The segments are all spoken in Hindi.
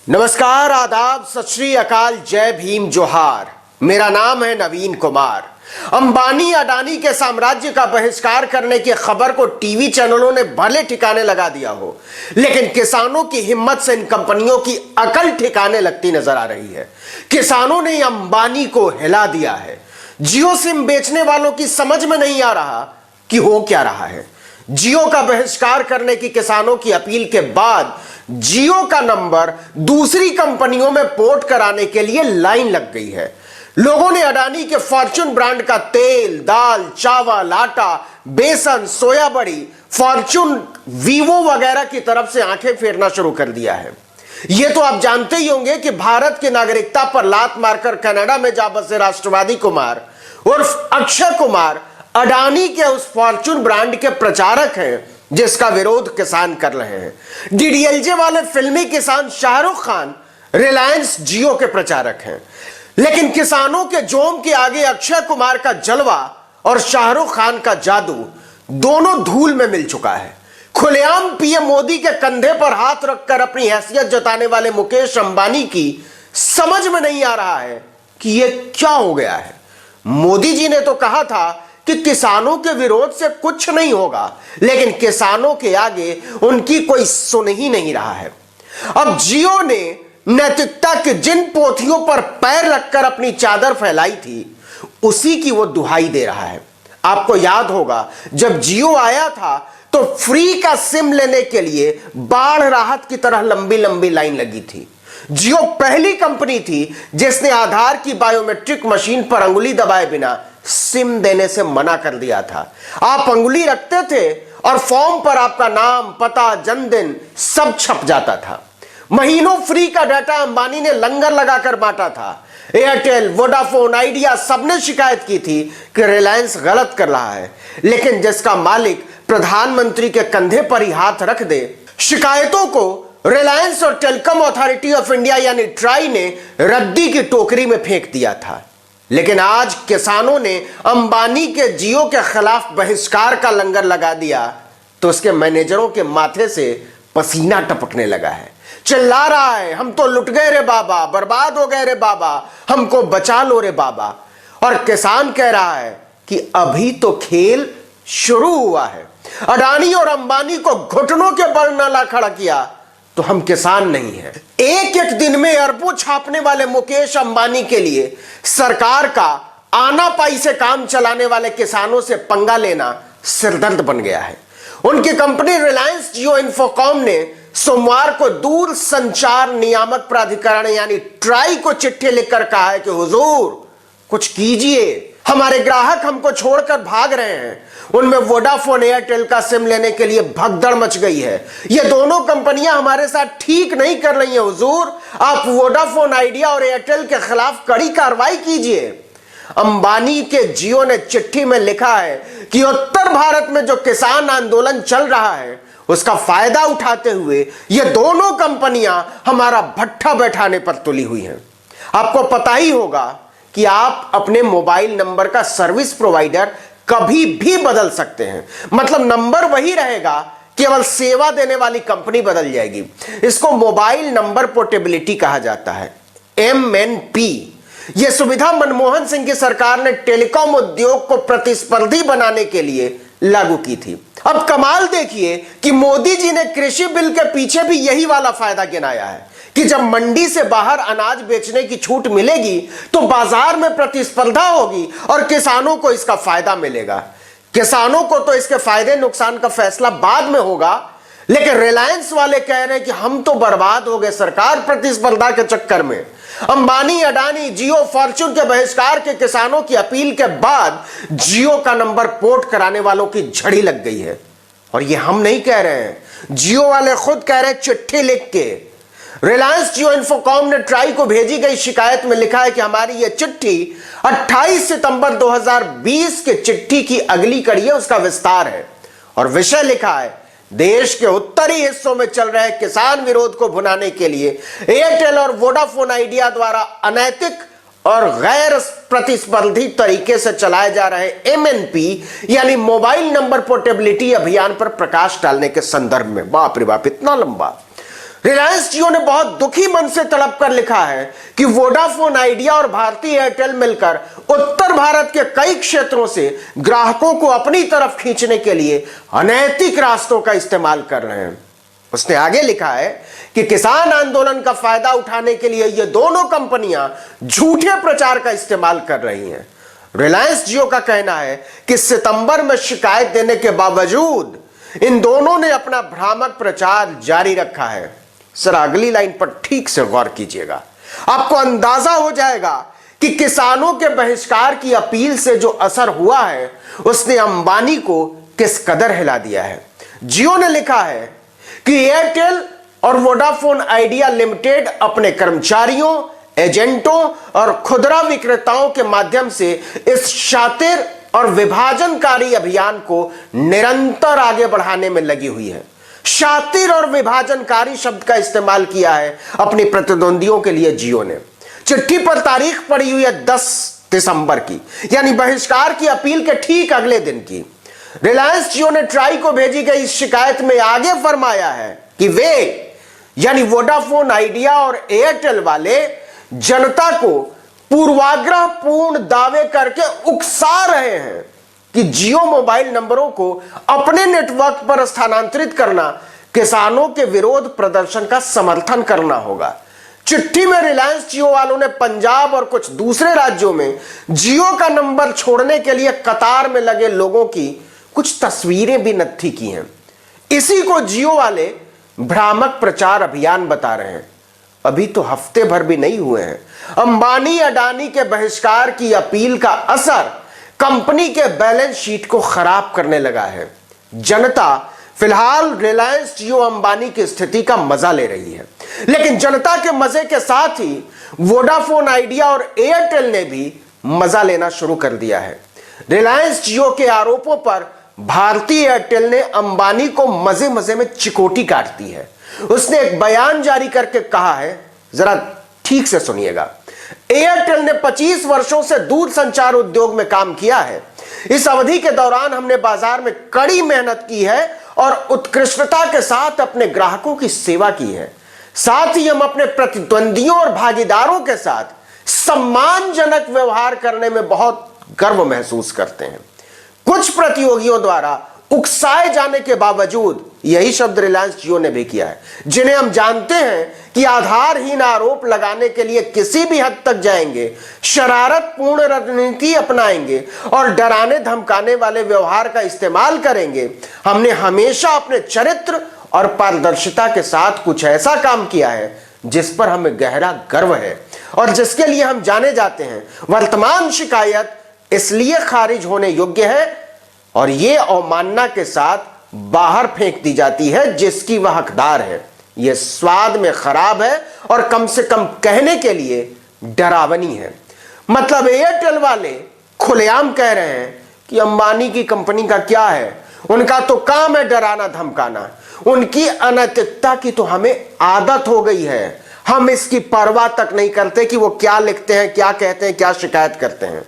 नमस्कार, आदाब, सत श्री अकाल, जय भीम, जोहार। मेरा नाम है नवीन कुमार। अंबानी अडानी के साम्राज्य का बहिष्कार करने की खबर को टीवी चैनलों ने भले ठिकाने लगा दिया हो, लेकिन किसानों की हिम्मत से इन कंपनियों की अकल ठिकाने लगती नजर आ रही है। किसानों ने अंबानी को हिला दिया है। जियो सिम बेचने वालों की समझ में नहीं आ रहा कि हो क्या रहा है। जियो का बहिष्कार करने की किसानों की अपील के बाद जियो का नंबर दूसरी कंपनियों में पोर्ट कराने के लिए लाइन लग गई है। लोगों ने अडानी के फॉर्च्यून ब्रांड का तेल, दाल, चावल, आटा, बेसन, सोया बड़ी, फॉर्च्यून वीवो वगैरह की तरफ से आंखें फेरना शुरू कर दिया है। यह तो आप जानते ही होंगे कि भारत की नागरिकता पर लात मारकर कनाडा में जा बसे राष्ट्रवादी कुमार उर्फ अक्षय कुमार अडानी के उस फॉर्च्यून ब्रांड के प्रचारक हैं जिसका विरोध किसान कर रहे हैं। डीडीएलजे वाले फिल्मी किसान शाहरुख खान रिलायंस जियो के प्रचारक हैं, लेकिन किसानों के जोम के आगे अक्षय कुमार का जलवा और शाहरुख खान का जादू दोनों धूल में मिल चुका है। खुलेआम पीएम मोदी के कंधे पर हाथ रखकर अपनी हैसियत जताने वाले मुकेश अंबानी की समझ में नहीं आ रहा है कि यह क्या हो गया है। मोदी जी ने तो कहा था कि किसानों के विरोध से कुछ नहीं होगा, लेकिन किसानों के आगे उनकी कोई सुन ही नहीं रहा है। अब जियो ने नैतिकता के जिन पोथियों पर पैर रखकर अपनी चादर फैलाई थी, उसी की वो दुहाई दे रहा है। आपको याद होगा, जब जियो आया था तो फ्री का सिम लेने के लिए बाढ़ राहत की तरह लंबी लंबी लाइन लगी थी। जियो पहली कंपनी थी जिसने आधार की बायोमेट्रिक मशीन पर अंगुली दबाए बिना सिम देने से मना कर दिया था। आप अंगुली रखते थे और फॉर्म पर आपका नाम, पता, जन्मदिन सब छप जाता था। महीनों फ्री का डाटा अंबानी ने लंगर लगाकर बांटा था। एयरटेल, वोडाफोन, आइडिया सबने शिकायत की थी कि रिलायंस गलत कर रहा है, लेकिन जिसका मालिक प्रधानमंत्री के कंधे पर ही हाथ रख दे, शिकायतों को रिलायंस और टेलीकॉम अथॉरिटी ऑफ इंडिया यानी ट्राई ने रद्दी की टोकरी में फेंक दिया था। लेकिन आज किसानों ने अंबानी के जियो के खिलाफ बहिष्कार का लंगर लगा दिया तो उसके मैनेजरों के माथे से पसीना टपकने लगा है। चिल्ला रहा है, हम तो लुट गए रे बाबा, बर्बाद हो गए रे बाबा, हमको बचा लो रे बाबा। और किसान कह रहा है कि अभी तो खेल शुरू हुआ है। अडानी और अंबानी को घुटनों के बल न ला खड़ा किया तो हम किसान नहीं हैं। एक एक दिन में अरबों छापने वाले मुकेश अंबानी के लिए सरकार का आनापाई से काम चलाने वाले किसानों से पंगा लेना सिरदर्द बन गया है। उनकी कंपनी रिलायंस जियो इन्फोकॉम ने सोमवार को दूर संचार नियामक प्राधिकरण यानी ट्राई को चिट्ठी लिखकर कहा है कि हुजूर कुछ कीजिए, हमारे ग्राहक हमको छोड़कर भाग रहे हैं। उनमें वोडाफोन, एयरटेल का सिम लेने के लिए भगदड़ मच गई है। ये दोनों कंपनियां हमारे साथ ठीक नहीं कर रही हैं हुजूर, आप वोडाफोन, आइडिया और एयरटेल के खिलाफ कड़ी कार्रवाई कीजिए। अंबानी के जियो ने चिट्ठी में लिखा है कि उत्तर भारत में जो किसान आंदोलन चल रहा है उसका फायदा उठाते हुए ये दोनों कंपनियां हमारा भट्ठा बैठाने पर तुली हुई हैं। आपको पता ही होगा कि आप अपने मोबाइल नंबर का सर्विस प्रोवाइडर कभी भी बदल सकते हैं। मतलब नंबर वही रहेगा, केवल सेवा देने वाली कंपनी बदल जाएगी। इसको मोबाइल नंबर पोर्टेबिलिटी कहा जाता है, MNP। यह सुविधा मनमोहन सिंह की सरकार ने टेलीकॉम उद्योग को प्रतिस्पर्धी बनाने के लिए लागू की थी। अब कमाल देखिए कि मोदी जी ने कृषि बिल के पीछे भी यही वाला फायदा गिनाया है कि जब मंडी से बाहर अनाज बेचने की छूट मिलेगी तो बाजार में प्रतिस्पर्धा होगी और किसानों को इसका फायदा मिलेगा। किसानों को तो इसके फायदे नुकसान का फैसला बाद में होगा, लेकिन रिलायंस वाले कह रहे हैं कि हम तो बर्बाद हो गए सरकार प्रतिस्पर्धा के चक्कर में। अंबानी, अडानी, जियो, फॉर्च्यून के बहिष्कार के किसानों की अपील के बाद जियो का नंबर पोर्ट कराने वालों की झड़ी लग गई है। और ये हम नहीं कह रहे हैं, जियो वाले खुद कह रहे हैं चिट्ठी लिख के। रिलायंस जियो इन्फोकॉम ने ट्राई को भेजी गई शिकायत में लिखा है कि हमारी यह चिट्ठी 28 सितंबर 2020 के चिट्ठी की अगली कड़ी है, उसका विस्तार है। और विषय लिखा है, देश के उत्तरी हिस्सों में चल रहे किसान विरोध को भुनाने के लिए एयरटेल और वोडाफोन आइडिया द्वारा अनैतिक और गैर प्रतिस्पर्धी तरीके से चलाए जा रहे MNP यानी मोबाइल नंबर पोर्टेबिलिटी अभियान पर प्रकाश डालने के संदर्भ में। बाप रे बाप, इतना लंबा। रिलायंस जियो ने बहुत दुखी मन से तड़प कर लिखा है कि वोडाफोन आइडिया और भारती एयरटेल मिलकर उत्तर भारत के कई क्षेत्रों से ग्राहकों को अपनी तरफ खींचने के लिए अनैतिक रास्तों का इस्तेमाल कर रहे हैं। उसने आगे लिखा है कि किसान आंदोलन का फायदा उठाने के लिए ये दोनों कंपनियां झूठे प्रचार का इस्तेमाल कर रही हैं। रिलायंस जियो का कहना है कि सितंबर में शिकायत देने के बावजूद इन दोनों ने अपना भ्रामक प्रचार जारी रखा है। सर, अगली लाइन पर ठीक से गौर कीजिएगा, आपको अंदाजा हो जाएगा कि किसानों के बहिष्कार की अपील से जो असर हुआ है उसने अंबानी को किस कदर हिला दिया है। जियो ने लिखा है कि एयरटेल और वोडाफोन आइडिया लिमिटेड अपने कर्मचारियों, एजेंटों और खुदरा विक्रेताओं के माध्यम से इस शातिर और विभाजनकारी अभियान को निरंतर आगे बढ़ाने में लगी हुई है। शातिर और विभाजनकारी शब्द का इस्तेमाल किया है अपने प्रतिद्वंदियों के लिए जियो ने। चिट्ठी पर तारीख पड़ी हुई है 10 दिसंबर की, यानी बहिष्कार की अपील के ठीक अगले दिन की। रिलायंस जियो ने ट्राई को भेजी गई इस शिकायत में आगे फरमाया है कि वे यानी वोडाफोन आइडिया और एयरटेल वाले जनता को पूर्वाग्रह पूर्ण दावे करके उकसा रहे हैं कि जियो मोबाइल नंबरों को अपने नेटवर्क पर स्थानांतरित करना किसानों के विरोध प्रदर्शन का समर्थन करना होगा। चिट्ठी में रिलायंस जियो वालों ने पंजाब और कुछ दूसरे राज्यों में जियो का नंबर छोड़ने के लिए कतार में लगे लोगों की कुछ तस्वीरें भी नत्थी की हैं। इसी को जियो वाले भ्रामक प्रचार अभियान बता रहे हैं। अभी तो हफ्ते भर भी नहीं हुए हैं, अंबानी अडानी के बहिष्कार की अपील का असर कंपनी के बैलेंस शीट को खराब करने लगा है। जनता फिलहाल रिलायंस जियो अंबानी की स्थिति का मजा ले रही है, लेकिन जनता के मजे के साथ ही वोडाफोन आइडिया और एयरटेल ने भी मजा लेना शुरू कर दिया है। रिलायंस जियो के आरोपों पर भारती एयरटेल ने अंबानी को मजे मजे में चिकोटी काट दी है। उसने एक बयान जारी करके कहा है, जरा ठीक से सुनिएगा। एयरटेल ने 25 वर्षों से दूर संचार उद्योग में काम किया है। इस अवधि के दौरान हमने बाजार में कड़ी मेहनत की है और उत्कृष्टता के साथ अपने ग्राहकों की सेवा की है। साथ ही हम अपने प्रतिद्वंदियों और भागीदारों के साथ सम्मानजनक व्यवहार करने में बहुत गर्व महसूस करते हैं। कुछ प्रतियोगियों द्वारा उकसाए जाने के बावजूद यही शब्द रिलायंस जियो ने भी किया है, जिन्हें हम जानते हैं कि आधारहीन आरोप लगाने के लिए किसी भी हद तक जाएंगे, शरारतपूर्ण रणनीति अपनाएंगे और डराने धमकाने वाले व्यवहार का इस्तेमाल करेंगे। हमने हमेशा अपने चरित्र और पारदर्शिता के साथ कुछ ऐसा काम किया है जिस पर हमें गहरा गर्व है और जिसके लिए हम जाने जाते हैं। वर्तमान शिकायत इसलिए खारिज होने योग्य है और ये अवमानना के साथ बाहर फेंक दी जाती है जिसकी वह हकदार है। यह स्वाद में खराब है और कम से कम कहने के लिए डरावनी है। मतलब एयरटेल वाले खुलेआम कह रहे हैं कि अंबानी की कंपनी का क्या है, उनका तो काम है डराना धमकाना, उनकी अनैतिकता की तो हमें आदत हो गई है, हम इसकी परवाह तक नहीं करते कि वो क्या लिखते हैं, क्या कहते हैं, क्या शिकायत करते हैं।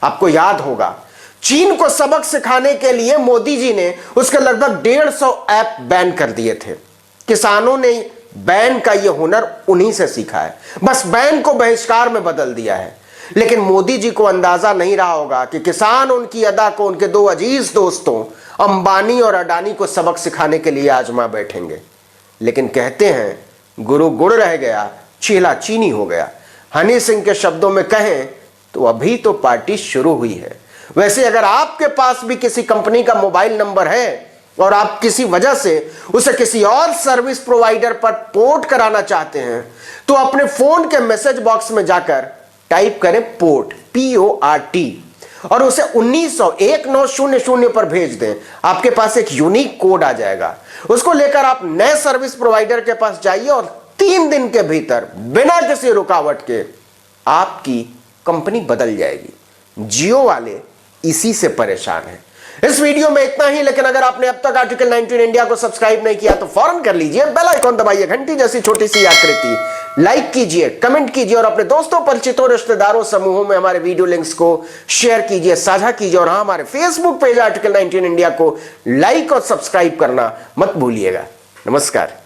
आपको याद होगा, चीन को सबक सिखाने के लिए मोदी जी ने उसके लगभग 150 ऐप बैन कर दिए थे। किसानों ने बैन का यह हुनर उन्हीं से सीखा है, बस बैन को बहिष्कार में बदल दिया है। लेकिन मोदी जी को अंदाजा नहीं रहा होगा कि किसान उनकी अदा को उनके दो अजीज दोस्तों अंबानी और अडानी को सबक सिखाने के लिए आजमा बैठेंगे। लेकिन कहते हैं, गुरु गुड़ रह गया, चेला चीनी हो गया। हनी सिंह के शब्दों में कहें तो अभी तो पार्टी शुरू हुई है। वैसे अगर आपके पास भी किसी कंपनी का मोबाइल नंबर है और आप किसी वजह से उसे किसी और सर्विस प्रोवाइडर पर पोर्ट कराना चाहते हैं, तो अपने फोन के मैसेज बॉक्स में जाकर टाइप करें पोर्ट, PORT, और उसे 1900 पर भेज दें। आपके पास एक यूनिक कोड आ जाएगा। उसको लेकर आप नए सर्विस प्रोवाइडर के पास जाइए और 3 दिन के भीतर बिना किसी रुकावट के आपकी कंपनी बदल जाएगी। जियो वाले इसी से परेशान हैं। इस वीडियो में इतना ही, लेकिन अगर आपने अब तक आर्टिकल 19 इंडिया को सब्सक्राइब नहीं किया तो फौरन कर लीजिए, बेल आइकॉन दबाइए, घंटी जैसी छोटी सी आकृति लाइक कीजिए, कमेंट कीजिए और अपने दोस्तों, परिचितों, रिश्तेदारों, समूहों में हमारे वीडियो लिंक्स को शेयर कीजिए, साझा कीजिए और हाँ, हमारे फेसबुक पेज आर्टिकल 19 इंडिया को लाइक और सब्सक्राइब करना मत भूलिएगा। नमस्कार।